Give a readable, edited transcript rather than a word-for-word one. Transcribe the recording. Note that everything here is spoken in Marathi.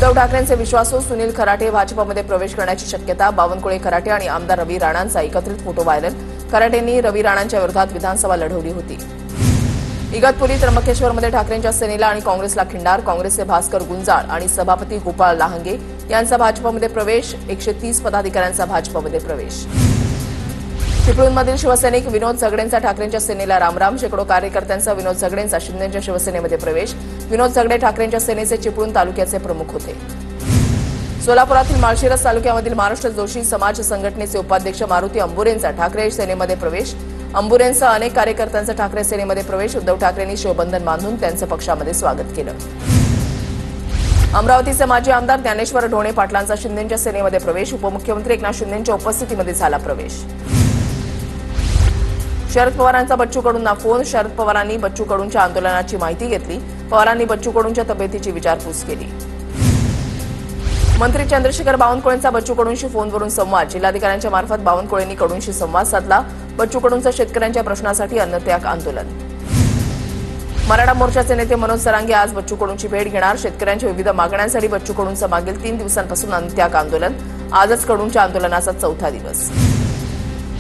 उद्धव ठाकरेंचे विश्वासू सुनील खराटे भाजपमध्ये प्रवेश करण्याची शक्यता. बावनकुळे खराटे आणि आमदार रवी राणांचा एकत्रित फोटो व्हायरल. खराटेंनी रवी राणांच्या विरोधात विधानसभा लढवली होती. इगतपुरी त्र्यंबकेश्वरमध्ये ठाकरेंच्या सेनेला आणि काँग्रेसला खिंडार. काँग्रेसचे भास्कर गुंजाळ आणि सभापती गोपाळ लाहंगे यांचा भाजपमध्ये प्रवेश. 130 पदाधिकाऱ्यांचा भाजपमध्ये प्रवेश. चिपळूणमधील शिवसैनिक विनोद झगडेंचा ठाकरेंच्या सेनेला रामराम. शेकडो कार्यकर्त्यांचा विनोद झगडेंचा शिंदेच्या शिवसेनेमध्ये प्रवेश. विनोद झगडे ठाकरेंच्या सेनेचे चिपळूण तालुक्याचे प्रमुख होते. सोलापुरातील माळशिरस तालुक्यामधील महाराष्ट्र जोशी समाज संघटनेचे उपाध्यक्ष मारुती अंबुरेंचा ठाकरे सेनेमध्ये प्रवेश. अंबुरेंसह अनेक कार्यकर्त्यांचा ठाकरे सेनेमध्ये प्रवेश. उद्धव ठाकरेंनी शिवबंधन बांधून त्यांचं पक्षामध्ये स्वागत केलं. अमरावतीचे माजी आमदार ज्ञानेश्वर ढोणे पाटलांचा शिंदेच्या सेनेमध्ये प्रवेश. उपमुख्यमंत्री एकनाथ शिंदेच्या उपस्थितीमध्ये झाला प्रवेश. शरद पवारांचा बच्चू कडूंना फोन. शरद पवारांनी बच्चू कडूंच्या आंदोलनाची माहिती घेतली. पवारांनी बच्चू कडूंच्या तब्येतीची विचारपूस केली. मंत्री चंद्रशेखर बावनकुळेंचा बच्चू कडूंशी फोनवरून संवाद. जिल्हाधिकाऱ्यांच्या मार्फत बावनकुळेंनी कडूंशी संवाद साधला. बच्चू कडूंचं शेतकऱ्यांच्या प्रश्नासाठी अन्नत्याग आंदोलन. मराठा मोर्चाचे नेते मनोज सरांगे आज बच्चू कडूंची भेट घेणार. शेतकऱ्यांच्या विविध मागण्यांसाठी बच्चू कडूंचं मागील 3 दिवसांपासून अन्नत्याग आंदोलन. आजच कडूंच्या आंदोलनाचा 4था दिवस.